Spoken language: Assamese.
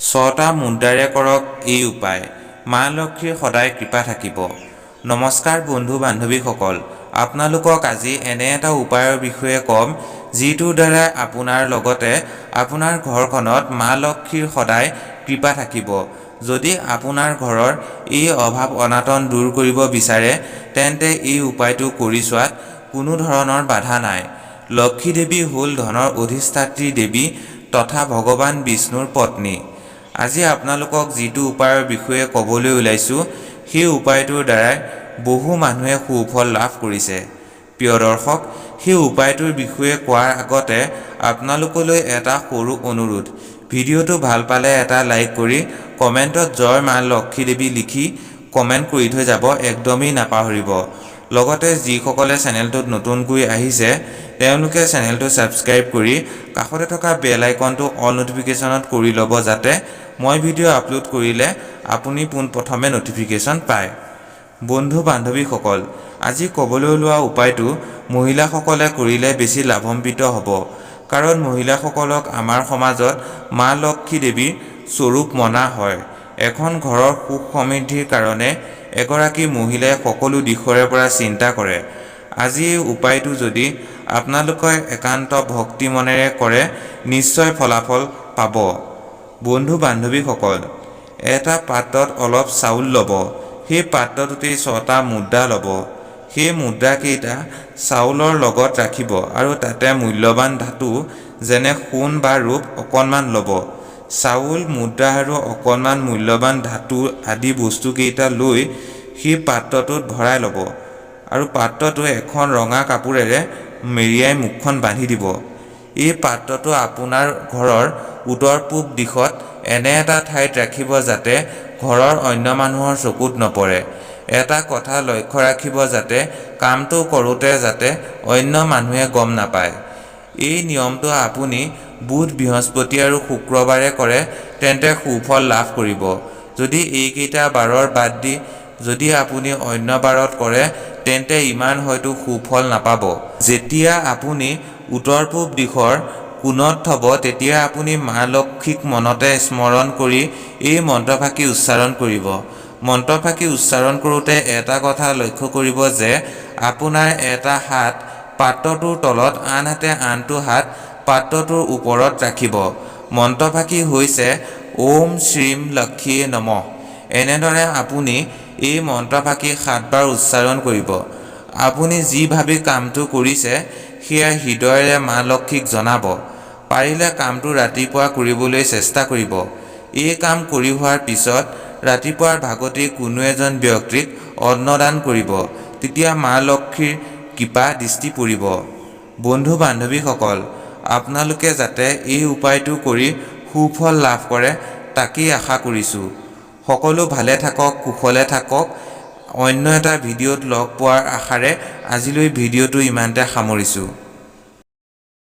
ছটা মুদ্ৰাৰে কৰক এই উপায়, মা লক্ষ্মীৰ সদায় কৃপা থাকিব। নমস্কাৰ বন্ধু বান্ধৱীসকল, আপোনালোকক আজি এনে এটা উপায়ৰ বিষয়ে ক'ম যিটোৰ দ্বাৰা আপোনাৰ লগতে আপোনাৰ ঘৰখনত মা লক্ষ্মীৰ সদায় কৃপা থাকিব। যদি আপোনাৰ ঘৰৰ এই অভাৱ অনাটন দূৰ কৰিব বিচাৰে তেন্তে এই উপায়টো কৰি চোৱাত কোনো ধৰণৰ বাধা নাই। লক্ষ্মী দেৱী হ'ল ধনৰ অধিষ্ঠাত্ৰী দেৱী তথা ভগৱান বিষ্ণুৰ পত্নী। আজি আপোনালোকক যিটো উপায়ৰ বিষয়ে ক'বলৈ ওলাইছোঁ সেই উপায়টোৰ দ্বাৰাই বহু মানুহে সুফল লাভ কৰিছে। প্ৰিয় দৰ্শক, সেই উপায়টোৰ বিষয়ে কোৱাৰ আগতে আপোনালোকলৈ এটা সৰু অনুৰোধ, ভিডিঅ'টো ভাল পালে এটা লাইক কৰি কমেণ্টত জয় মা লক্ষ্মী দেৱী লিখি কমেণ্ট কৰি থৈ যাব একদমেই নাপাহৰিব। লগতে যিসকলে চেনেলটোত নতুনকৈ আহিছে তেওঁলোকে চেনেলটো ছাবস্ক্ৰাইব কৰি কাষতে থকা বেল আইকনটো অল নটিফিকেশ্যনত কৰি ল'ব যাতে মই ভিডিঅ' আপলোড কৰিলে আপুনি পোনপ্ৰথমে নটিফিকেশ্যন পায়। বন্ধু বান্ধৱীসকল, আজি ক'বলৈ লোৱা উপায়টো মহিলাসকলে কৰিলে বেছি লাভান্বিত হ'ব। কাৰণ মহিলাসকলক আমাৰ সমাজত মা লক্ষ্মী দেৱীৰ স্বৰূপ মনা হয়। এখন ঘৰৰ সুখ সমৃদ্ধিৰ কাৰণে এগৰাকী মহিলাই সকলো দিশৰে পৰা চিন্তা কৰে। আজি এই উপায়টো যদি আপোনালোকে একান্ত ভক্তি মনেৰে কৰে নিশ্চয় ফলাফল পাব। বন্ধু বান্ধৱীসকল, এটা পাত্ৰত অলপ চাউল ল'ব, সেই পাত্ৰটোতেই 6টা মুদ্ৰা ল'ব। সেই মুদ্ৰাকেইটা চাউলৰ লগত ৰাখিব আৰু তাতে মূল্যৱান ধাতু যেনে সোণ বা ৰূপ অকণমান ল'ব। চাউল, মুদ্ৰা আৰু অকণমান মূল্যৱান ধাতু আদি বস্তুকেইটা লৈ সেই পাত্ৰটোত ভৰাই ল'ব আৰু পাত্ৰটো এখন ৰঙা কাপোৰেৰে মেৰিয়াই মুখখন বান্ধি দিব। এই পাত্ৰটো আপোনাৰ ঘৰৰ উত্তৰ পূব দিশত এনে এটা ঠাইত ৰাখিব যাতে ঘৰৰ অন্য মানুহৰ চকুত নপৰে। এটা কথা লক্ষ্য ৰাখিব যাতে কামটো কৰোঁতে যাতে অন্য মানুহে গম নাপায়। এই নিয়মটো আপুনি বুধ, বৃহস্পতি আৰু শুক্ৰবাৰে কৰে তেন্তে সুফল লাভ কৰিব। যদি এইকেইটা বাৰৰ বাদ দি যদি আপুনি অন্য বাৰত কৰে তেন্তে ইমান হয়তো সুফল নাপাব। যেতিয়া আপুনি উত্তৰ পূব দিশৰ কোণত থ'ব তেতিয়া আপুনি মা লক্ষ্মীক মনতে স্মৰণ কৰি এই মন্ত্ৰফাঁকি উচ্চাৰণ কৰিব। মন্ত্ৰফাঁকি উচ্চাৰণ কৰোঁতে এটা কথা লক্ষ্য কৰিব যে আপোনাৰ এটা হাত পাত্ৰটোৰ তলত আনহাতে আনটো হাত পাত্ৰটোৰ ওপৰত ৰাখিব। মন্ত্ৰফাঁকি হৈছে ওম শ্ৰীম লক্ষ্মীয়ে নমঃ। এনেদৰে আপুনি এই মন্ত্ৰফাঁকি 7 বাৰ উচ্চাৰণ কৰিব। আপুনি যি ভাবি কামটো কৰিছে সেয়া হৃদয়েৰে মা লক্ষ্মীক জনাব। পাৰিলে কামটো ৰাতিপুৱা কৰিবলৈ চেষ্টা কৰিব। এই কাম কৰি হোৱাৰ পিছত ৰাতিপুৱাৰ ভাগতেই কোনো এজন ব্যক্তিক অন্নদান কৰিব, তেতিয়া মা লক্ষ্মীৰ কৃপা দৃষ্টি পৰিব। বন্ধু বান্ধৱীসকল, আপোনালোকে যাতে এই উপায়টো কৰি সুফল লাভ কৰে তাকেই আশা কৰিছোঁ। সকলো ভালে থাকক, কুশলে থাকক। অন্য এটা ভিডিঅ'ত লগ পোৱাৰ আশাৰে আজিলৈ ভিডিঅ'টো ইমানতে সামৰিছোঁ।